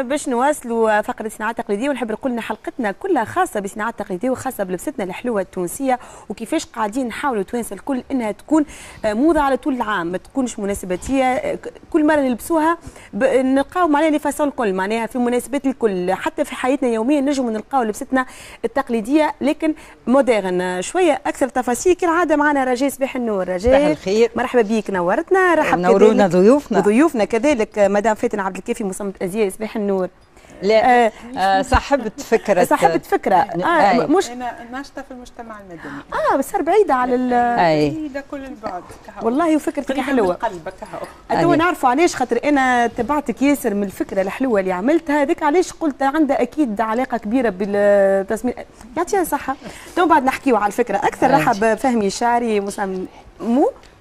باش نواصلوا فقرة الصناعات التقليدية، ونحب نقول ان حلقتنا كلها خاصة بالصناعات التقليدية وخاصة بلبستنا الحلوة التونسية، وكيفاش قاعدين نحاولوا التوانسة الكل انها تكون موضة على طول العام، ما تكونش مناسباتية كل مرة نلبسوها نلقاو معناها لي فاسون الكل، معناها في مناسبات الكل، حتى في حياتنا اليومية نجموا نلقاو لبستنا التقليدية لكن مودرن شوية. أكثر تفاصيل كالعادة معنا رجاء صباح النور. رجاء صباح الخير، مرحبا بك، نورتنا. رحب نورونا ضيوفنا وضيوفنا كذلك مدام فاتن عبد الكافي مصممة أزياء. صباح النور. لا صاحبت فكرة مش أنا ناشطة في المجتمع المدني. بس صار بعيدة على بعيدة كل البعد والله، وفكرتك حلوة. قلبك تو نعرفوا علاش، خاطر أنا تبعتك ياسر من الفكرة الحلوة اللي عملتها هذيك، علاش قلت عندها أكيد علاقة كبيرة بالتصميم. يعطيها الصحة. تو بعد نحكيوا على الفكرة أكثر. رحب فهمي الشاعري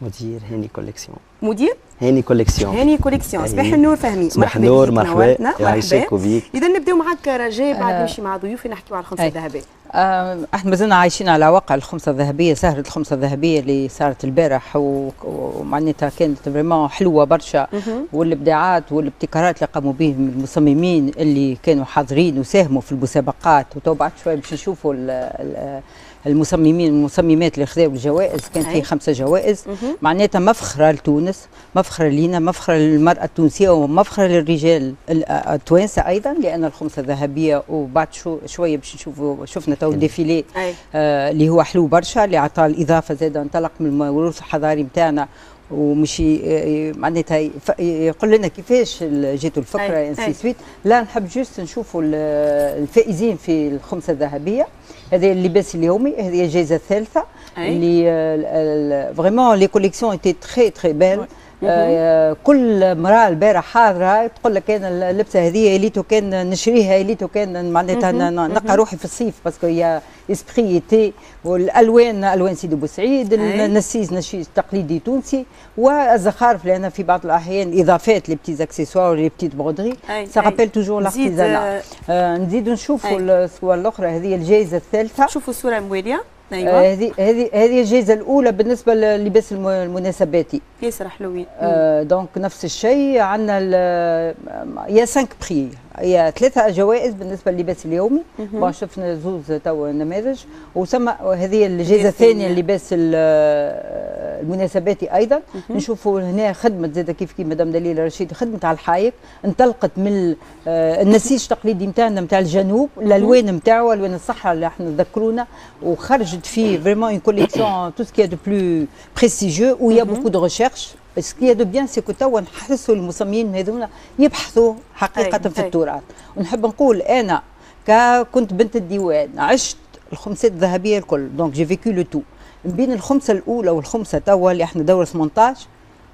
مدير هاني كوليكسيون. مدير هاني كوليكسيون. هاني كوليكسيون. صباح النور فهمي. صباح النور، مرحبا يعيشك وبيك. اذا نبداو معك رجاء، بعد نمشي مع ضيوفي نحكيو على الخمسه الذهبيه. احنا مازلنا عايشين على واقع الخمسه الذهبيه، سهره الخمسه الذهبيه اللي صارت البارح، ومعناتها كانت فريمون حلوه برشا، والابداعات والابتكارات اللي قاموا به المصممين اللي كانوا حاضرين وساهموا في المسابقات. وتو بعد شويه باش نشوفوا المصممين والمصممات اللي خذاو الجوائز، كان في 5 جوائز. معناتها مفخره لتونس، مفخره لينا، مفخره للمراه التونسيه، ومفخره للرجال التوانسه ايضا، لان الخمسه الذهبيه. وبعد شويه باش نشوفوا، شفنا تو الديفيلي اللي هو حلو برشا، اللي عطى الاضافه زاده، انطلق من الموروث الحضاري نتاعنا، ومشي معناتها يقول لنا كيفاش جاتوا الفكره انسي سويت. لا نحب جوست نشوفوا الفائزين في الخمسه الذهبيه. هذا اللباس اليومي، هذه الجائزه الثالثه اللي فريمون لي كوليكسيون ايتي تري تري بيل. كل امراه البارح حاضره تقول لك انا اللبسه هذه ليتو كان نشريها، ليتو كان معناتها نلقى روحي في الصيف، باسكو هي اسبري ايتي، والالوان الوان سيدي بوسعيد، النسيج تقليدي تونسي، والزخارف، لان في بعض الاحيان اضافات لي بتيز اكسسوار لي بتيت برودري سا رابيل توجور لارتيزانا. نزيدوا نشوفوا الصور الاخرى. هذه الجائزه الثالثه، شوفوا الصوره المواليه. ايوه هذه الجائزه الاولى بالنسبه للباس المناسباتي، ياسر حلوين. دونك نفس الشيء عندنا يا 5 بري، هي 3 جوائز بالنسبه للباس اليومي. شفنا زوز تو نماذج. وسمى هذه الجائزه الثانيه اللباس المناسباتي ايضا. نشوفوا هنا خدمه زاده كيف مدام دليل رشيد، خدمه على الحايك، انطلقت من النسيج التقليدي نتاعنا نتاع الجنوب، الالوان نتاعو الوان الصحراء اللي احنا ذكرونا، وخرجت فيه فريمون اون كوليكسيون تو سكي دو بلو بريستيجيو و يا بوكو دو ريشيرش. سكي دو بيان سي كو توا نحسوا المصممين هذونا يبحثوا حقيقه في التراث. ونحب نقول انا كنت بنت الديوان، عشت الخمسات الذهبيه الكل، دونك جي فيكو لو تو بين الخمسه الاولى والخمسه توا اللي احنا دور 18.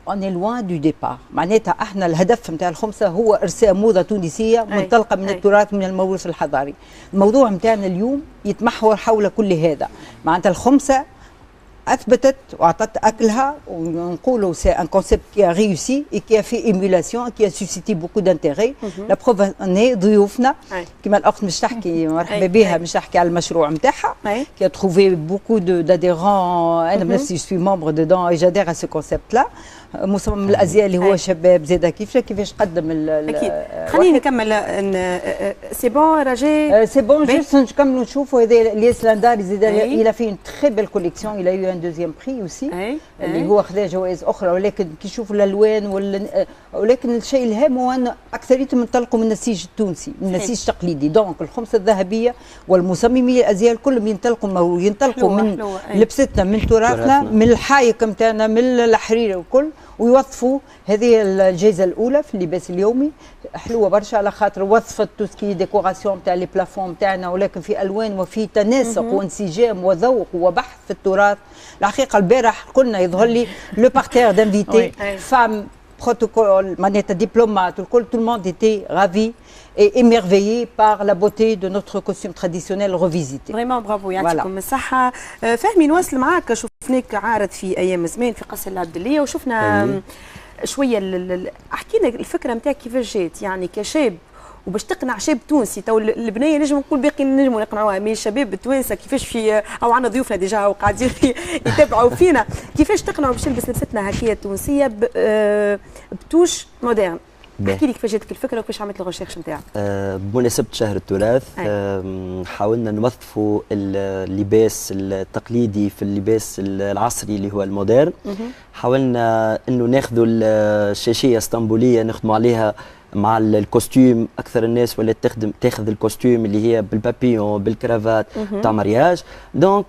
اوني لوان دو ديبار، معناتها احنا الهدف نتاع الخمسه هو ارساء موضه تونسيه منطلقه من التراث، من الموروث الحضاري. الموضوع نتاعنا اليوم يتمحور حول كل هذا. معناتها الخمسه اثبتت واعطت اكلها، ونقولوا سي ان كونسيبت كي ا ريوسي اي كي ا في ايمولاسيون كي ا سوسيتي بوكو دانتيغي. لا بروف اني ضيوفنا كما الاخت مش تحكي، مرحبا بها، مش تحكي على المشروع نتاعها كي ا تروفي بوكو داديرون. انا بنفسي جو سوي ممبر دودون اي جادير ا سو كونسيبت لا. مصمم الازياء اللي هو شباب زاده كيفاش قدم اكيد. خلينا نكمل. سي بون رجاء، سي بون جوست نكملوا نشوفوا. هذا الياس لانداري زاد الى في تري بيل كوليكسيون، الى يو ان دوزيام بري اوسي اللي هو خذا جوائز اخرى. ولكن كي نشوفوا الالوان ولكن الشيء الهام هو ان اكثريتهم انطلقوا من النسيج التونسي، من النسيج التقليدي. دونك الخمسه الذهبيه والمصممي الازياء الكل ينطلقوا من لبستنا، من تراثنا، من الحايك نتاعنا، من الحرير والكل، ويوظفوا هذه الجائزه الاولى في اللباس اليومي. حلوه برشا على خاطر وظفت توسكي ديكوراسيون تاع لي بلافون تاعنا، ولكن في الوان وفي تناسق وانسجام وذوق وبحث في التراث. الحقيقه البارح قلنا يظهر لي لو بارتير دانفيتي فام بروتوكول معناتها دبلومات الكل، tout le monde était ravi et émerveillé par la beauté de notre costume traditionnel revisité. Vraiment bravo، يعطيكم الصحة. فهمي نواصل معاك. شفناك عارض في أيام زمان في قصر العبدلية، وشفنا شوية احكينا الفكرة نتاعك كيفاش جات، يعني كشاب وباش تقنع شاب تونسي. تو البنيه نجم نقول باقي نجموا نقنعوها، مي الشباب التوانسه كيفاش في او عندنا ضيوفنا ديجا وقاعدين يتابعوا فينا، كيفاش تقنعوا باش تلبس لبستنا هكيه تونسيه بتوش مودرن؟ احكي لي كيفاش جاتك الفكره وكيفاش عملت الريشيرش نتاعك. بمناسبه شهر التراث حاولنا نوظفوا اللباس التقليدي في اللباس العصري اللي هو المودرن. حاولنا انه ناخذوا الشاشيه اسطنبوليه نخدموا عليها مع الكوستيم. اكثر الناس ولات تاخذ الكوستيم اللي هي بالبابيون بالكرافات تاع مارياج. دونك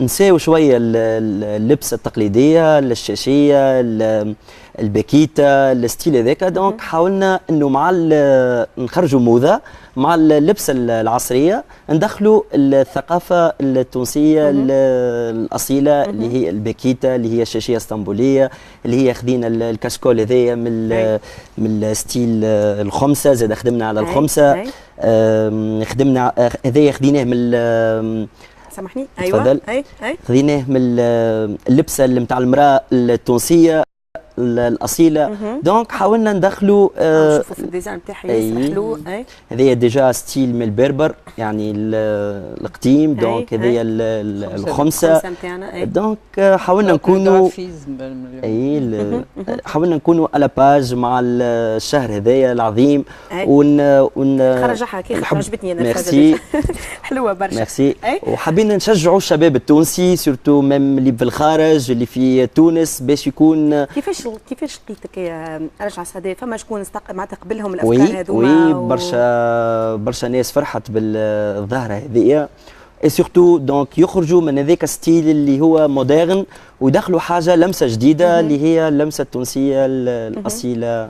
نساو شويه اللبسه التقليديه الشاشيه الباكيتا الستيل هذاك. دونك حاولنا انه مع نخرجوا موضه مع اللبسه العصريه ندخلوا الثقافه التونسيه الاصيله اللي هي الباكيتا اللي هي الشاشيه الاسطنبوليه اللي هي خذينا الكاسكول هذايا من الستيل الخمسه. زاد خدمنا على الخمسه. خدمنا هذايا خذيناه من سامحني ايوه خذيناه من اللبسه اللي نتاع المراه التونسيه الاصيله. دونك حاولنا ندخلوا نشوفوا في الديزاين تاعي حلو. هذايا ديجا ستيل من البربر يعني القديم. دونك هذايا الخمسه نتاعنا. دونك حاولنا نكونوا حاولنا نكونوا على باج مع الشهر هذايا العظيم. خرجها كيف عجبتني انا ميرسي حلوه برشا. ميرسي. وحابين نشجعوا الشباب التونسي سورتو ميم اللي في الخارج اللي في تونس باش يكون كيفاش لقيتك يا رجع سعداء؟ فما شكون معناتها قبلهم الافكار هذوما؟ برشا ناس فرحت بالظاهره هذيا اي سورتو. دونك يخرجوا من هذاك ستيل اللي هو مودرن ويدخلوا حاجه لمسه جديده اللي هي اللمسه التونسيه الاصيله.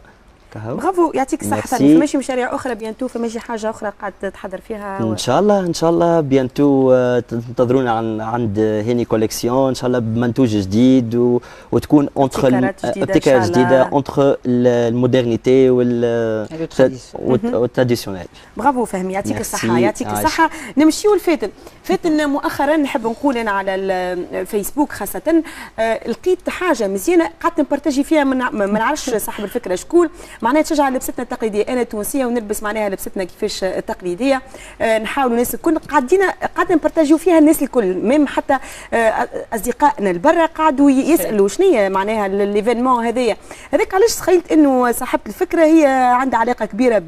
برافو يعطيك الصحة. فماشي مشاريع أخرى بيانتو؟ فماشي حاجة أخرى قاعد تحضر فيها؟ إن شاء الله إن شاء الله بيانتو تنتظرونا عند هيني كوليكسيون إن شاء الله بمنتوج جديد وتكون أونتخ ابتكار جديدة أونتخ المودرنيتي والتراديسيونيل. برافو فهمي يعطيك الصحة يعطيك الصحة. نمشيو لفاتن. فاتن مؤخرا نحب نقول أنا على الفيسبوك خاصة لقيت حاجة مزيانة قعدت نبارتاجي فيها ما نعرفش صاحب الفكرة شكون. معناها تشجع لبستنا التقليديه. انا تونسيه ونلبس معناها لبستنا كيفاش التقليديه. نحاولوا الناس الكل قاعدين نبارتاجيو فيها الناس الكل ميم حتى اصدقائنا البرا قعدوا يسالوا شنو معناها ليفينمون هذايا. هذاك علاش تخيلت انه صاحبه الفكره هي عندها علاقه كبيره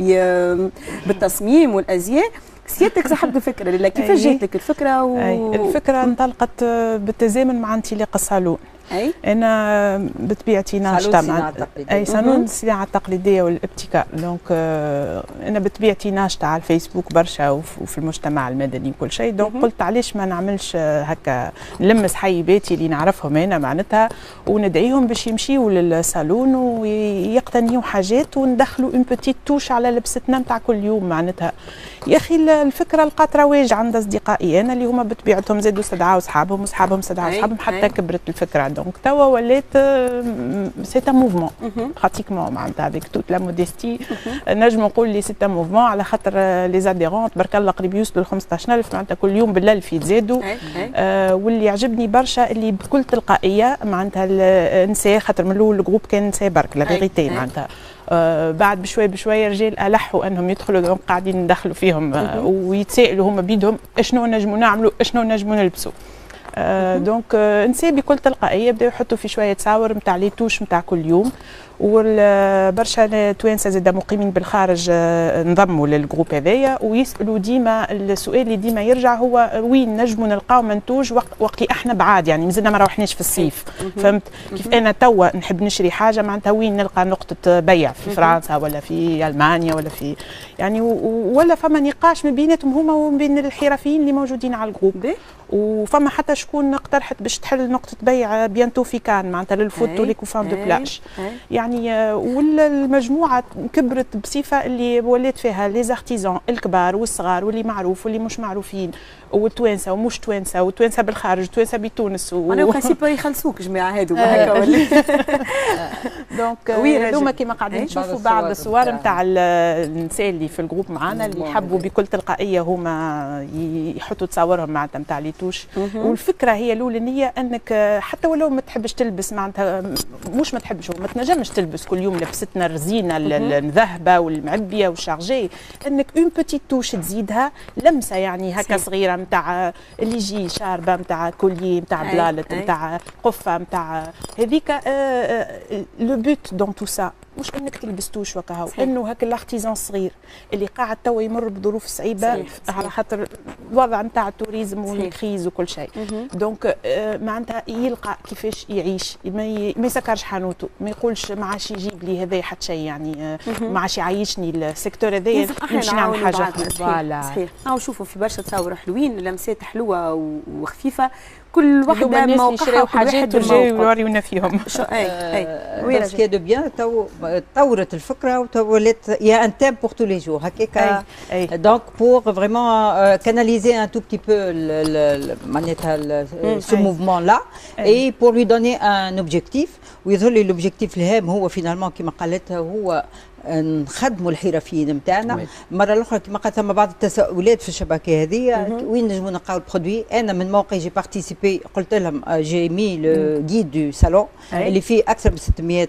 بالتصميم والازياء. سيادتك صاحبة الفكرة لله كيفاش جات لك الفكرة؟ الفكرة انطلقت بالتزامن مع انطلاق الصالون. انا بطبيعتي ناشطه صالون الصناعه التقليديه والابتكار. دونك انا بطبيعتي ناشطه على الفيسبوك برشا وفي المجتمع المدني وكل شيء. دونك قلت علاش ما نعملش هكا نلمس حيباتي اللي نعرفهم انا معناتها وندعيهم باش يمشيوا للصالون ويقتنيوا حاجات وندخلوا اون بوتيت توش على لبستنا نتاع كل يوم معناتها. يا اخي الفكره لقات رواج عند اصدقائي انا اللي هما بطبيعتهم زادوا استدعوا اصحابهم واصحابهم استدعوا اصحابهم حتى كبرت الفكره. دونك توا ولات سي ان موفمون براتيكمون معناتها افيك توت لا موديستي نجم نقول لي سي ان موفمون على خاطر لي زاديرون تبارك الله قريب يوصلوا ل 15000 معناتها كل يوم بال1000 يتزادوا. واللي يعجبني برشا اللي بكل تلقائيه معناتها النساء خاطر من الاول الجروب كان نساء برك لا فيغيتي معناتها بعد بشوي بشوي رجال ألحوا انهم يدخلوا. دونك قاعدين ندخلوا فيهم ويتسائلوا هما بيدهم اشنو نجموا نعملوا اشنو نجموا نلبسوا. دونك نساء بكل تلقائيه بداو يحطوا في شويه تصاور نتاع لي توش نتاع كل يوم. وبرشا توانسه زاد مقيمين بالخارج انضموا للجروب هذايا ويسالوا ديما السؤال اللي ديما يرجع هو وين نجموا نلقاو منتوج وقت احنا بعاد يعني مازلنا ما روحناش في الصيف. فهمت كيف انا توا نحب نشري حاجه معناتها وين نلقى نقطه بيع في فرنسا ولا في المانيا ولا في يعني ولا فما نقاش ما بيناتهم هما وبين الحرفيين اللي موجودين على الجروب. وفما حتى شكون اقترحت باش تحل نقطه بيع بيانتو في كان معناتها للفوت ولي كوفان دو بلاج يعني والمجموعه كبرت بصفه اللي ولات فيها لي زارتيزان الكبار والصغار واللي معروف واللي مش معروفين والتوانسه ومش توانسه وتوانسه بالخارج وتوانسه بتونس انا برينسيپ يخلصوك جماعه هادو هكا ولا دونك هذوما كيما قاعدين نشوفوا بعض الصور نتاع النساء اللي في الجروب معنا اللي يحبوا بكل تلقائيه هما يحطوا تصاورهم معناتها نتاع لي توش. والفكره هي الاولانيه انك حتى ولو ما تحبش تلبس معناتها مش ما تحبش ما تنجمش تلبس كل يوم لبستنا الرزينه المذهبه والمعبيه والشارجي انك اون بوتيت توش تزيدها لمسه يعني هكا صغيره نتاع اللي يجي شاربه نتاع كولي نتاع بلالت نتاع قفه نتاع هذيك لو بوت دون تو سا مش انك تلبستوش وكهو، انه هاك الارتيزان الصغير اللي قاعد توا يمر بظروف صعيبه على خاطر الوضع نتاع التوريزم والكريز وكل شيء. دونك معناتها يلقى كيفاش يعيش، ما يسكرش حانوته، ما يقولش ما عادش يجيب لي هذا حتى شيء، يعني ما عادش يعيشني السيكتور هذايا، نمشي نعمل حاجه. فوالا صحيح. نشوفوا في برشا تصاور حلوين، لمسات حلوه وخفيفه، كل واحده موقعها حاجات يوريونا فيهم. اي سكي دو بيان طورت الفكره وولات يا ان تيم بور تو لي جور هكاك. دونك بور فريمون كاناليزي ان تو بتي بو معناتها سو موفمون لا اي بور لي دوني ان اوبجيكتيف، ويظهر لي الاوبجيكتيف الهام هو فينالمون كما قالتها هو نخدموا الحرفيين نتاعنا. مره الاخرى كما قالت ثم بعض التساؤلات في الشبكه هذه وين نجموا نلقاو البرودوي. انا من موقعي جي بارتيسيبي قلت لهم جي مي لو جيد دو سالون اللي فيه اكثر من 600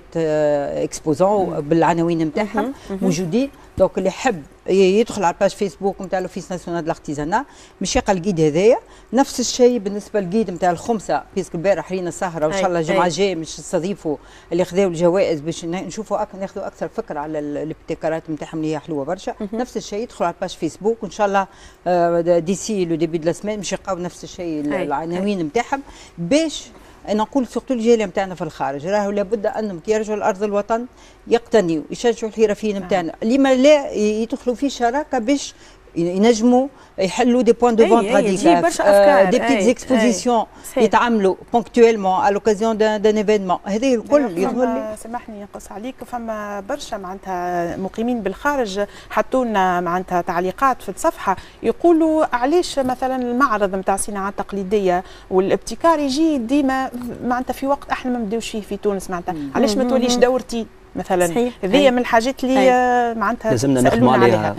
اكسبوزون بالعناوين نتاعهم موجودين. دونك اللي يحب يدخل على الباج فيسبوك نتاع لوفيس ناسيونال دلارتيزانا مش يلقى الجيد هذايا. نفس الشيء بالنسبه للجيد نتاع الخمسه، بيسك البارح رينا السهره وان شاء الله الجمعه الجايه مش نستضيفوا اللي خذاو الجوائز باش نشوفوا ناخذوا اكثر فكره على الابتكارات نتاعهم اللي هي حلوه برشا. نفس الشيء يدخلوا على الباج فيسبوك وان شاء الله ديسي لو ديبي دو لا سمان مش يلقاو نفس الشيء العناوين نتاعهم باش انا نقول سورتو الجاليه نتاعنا في الخارج راهو لابد انهم كي يرجعوا لارض الوطن يقتنيوا يشجعوا الحرفيين نتاعنا. لما لا يدخلوا في شراكه باش ينجموا يحلوا دي بوين دو فونت راديكال، دي بتيت اكسبوزيسيون يتعاملوا بونكتويلمون على لوكازيون دان ايفينمون. هذه الكل يظهر لي. سامحني نقص عليك، فما برشا معناتها مقيمين بالخارج حطوا لنا معناتها تعليقات في الصفحه يقولوا علاش مثلا المعرض نتاع الصناعه التقليديه والابتكار يجي ديما معناتها في وقت احنا ما نبداوش فيه في تونس، معناتها علاش ما توليش دورتي مثلا. هذه من الحاجات اللي معناتها لازمنا نخدموا عليها.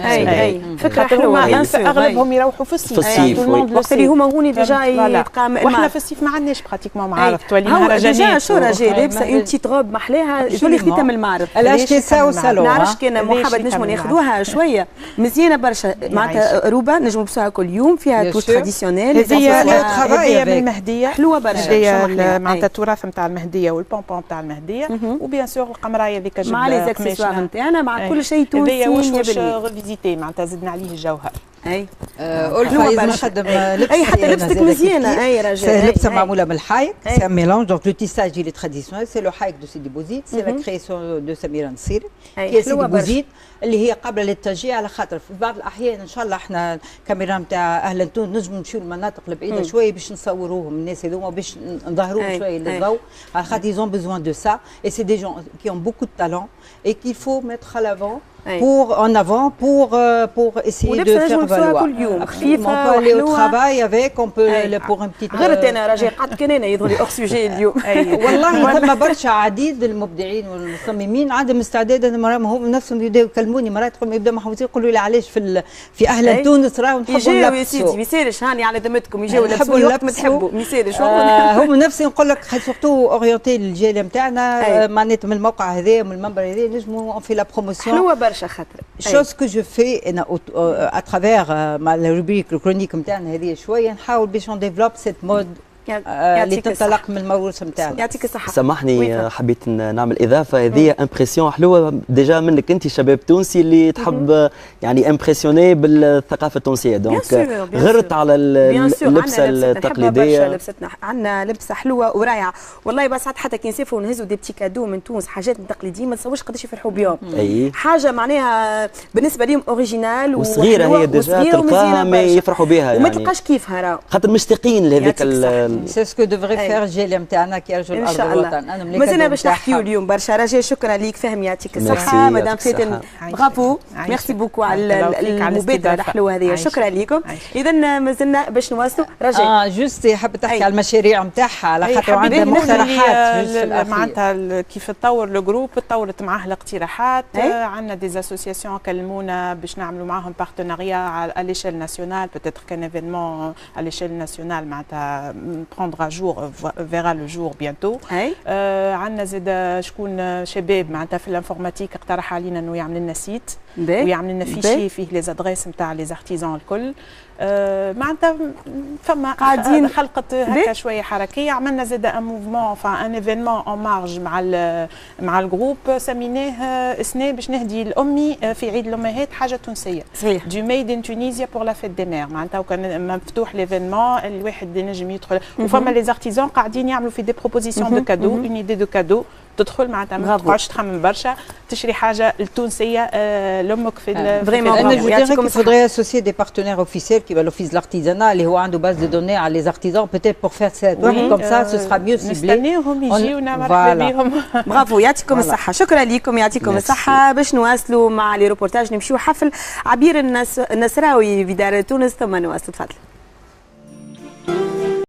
فكره حلوه. اغلبهم يروحوا في الصيف وقت اللي هما هوني ديجا يتقام. واحنا في الصيف ما عندناش براتيكمون معارض، تولي مهرجانات ديجا شو راجل لابسه اون تيت روب محلاها تولي خديتها من المعرض. الاشتساء والصالون نعرفش كان محبط نجموا ناخذوها شويه مزيانه برشا معناتها روبه نجموا نلبسوها كل يوم فيها توش تراديسيونيل. هذه من المهديه حلوه برشا معناتها التراث نتاع المهديه والبونبون نتاع المهديه وبيان سور القمرايه هذيك مع لي زاكسيسوار نتاعنا مع كل شيء تونسي. واش ريفيزيتي معناتها زدنا عليه الجوهر. ألفا نخدم لبس. حتى لبستك مزيانه. اي راجل لبسه معموله من الحايك. سي ان ميلانج دونك لو تيساج اللي تراديسيونيل سي لو حايك دو سيدي بوزيد، سي لا كرياسيون دو سميره نصيري كي سيدي بوزيد اللي هي قابله للتشجيع على خاطر في بعض الاحيان ان شاء الله احنا الكاميرا نتاع اهلا تونس نجموا نمشيو للمناطق البعيده شويه باش نصوروهم الناس هذوما باش نظهروهم شويه للضوء على خاطر ils ont besoin de ça et c'est des gens qui ont beaucoup de talent et qu'il faut mettre à l'avant pour essayer de faire valoir. Après, on peut aller au travail avec, on peut pour une petite. غيرت انا راجل قعدت كان انا يظهر لي اور سوجي اليوم. والله ثم برشا عديد المبدعين والمصممين عندهم استعداد. انا هم نفسهم يبداو يكلموني مرات يبداو محوسين يقولوا لي علاش في اهل تونس راهو نحبوا نلبسوا. يجيو يا سيدي ما يسالش هاني على ذمتكم يجيو يلبسوا وقت ما تحبوا ما يسالش. هم نفسهم نقول لك سورتو اورينتي للجاليه نتاعنا معناتها من الموقع هذا من المنبر هذا نجموا في لا بروموسيون. حلوه برشا خاطر. chose que je fais à travers la rubrique الكرونيك نتاعنا هذه شويه نحاول باش on développe cette mode اللي تنطلق من الموروث نتاعنا. يعطيك الصحه. سامحني حبيت نعمل اضافه. هذه امبرسيون حلوه ديجا منك انت شباب تونسي اللي تحب يعني امبرسيوني بالثقافه التونسيه. دونك غرت على اللبسه التقليديه. لبستنا عندنا لبسه حلوه ورائعه والله. بس حتى كي نسافروا نهزوا دي بتي كادو من تونس حاجات تقليديه ما تصورش قداش يفرحوا بهم. حاجه معناها بالنسبه لهم اوريجينال وصغيره هي ديجا تلقاها ما يفرحوا بها يعني وما تلقاش كيفها راهو خاطر مشتاقين لهذيك. سي سكو ديفري فير الجاليه نتاعنا كي يرجعوا لارض الوطن. انا مازلنا باش نحكيو اليوم برشا. رجاء شكرا ليك فهم يعطيك الصحه. مدام فاتن برافو ميرسي بوكو على المبادره الحلوه هذه. شكرا لكم. اذا مازلنا باش نواصلوا. رجاء جوست حبيت تحكي على المشاريع نتاعها على خاطر عندها مقترحات معناتها كيف تطور لو جروب تطورت معاه الاقتراحات. عندنا دي اسوسياسيون كلمونا باش نعملوا معاهم بارتناريا على ليشيل ناسيونال بوتيتر كان ايفينمون على ليشيل ناسيونال معناتها prendra jour verra le jour bientôt. عندنا زاد شكون شباب معناتها في الانفورماتيك اقترح علينا انه يعمل لنا سيت ويعمل لنا فيشي فيه لي زادريس نتاع لي زارتيزان الكل. معناتها فما قاعدين خلقت هكا شويه حركيه. عملنا زاد ان موفمون ان ايفينمون اون مارج مع الجروب سميناه سنه باش نهدي الامي في عيد الامهات حاجه تونسيه صحيح دو ميد ان تونيزيا بور لا فيت دي مير. معناتها وكان مفتوح ليفينمون الواحد ينجم يدخل وفما لي زارتيزان قاعدين يعملوا في دي بروبوزيسيون دو كادو اون ايدي دو كادو تدخل معناتها ما تقعدش تخمم برشا تشري حاجه التونسيه لامك في فريمون. انا جو ديري qu'il faudrait associer des partenaires officiels qui va l'office de l'artisanat اللي هو عنده base de données على les artisans peut-être pour faire cette comme ça ce sera mieux ciblé. نستناوهم يجيونا مرحبا بهم. برافو يعطيكم الصحه. شكرا لكم يعطيكم الصحه. باش نواصلوا مع لي روبورتاج نمشيو حفل عبير النصراوي في دار تونس ثم نواصلوا. تفضل.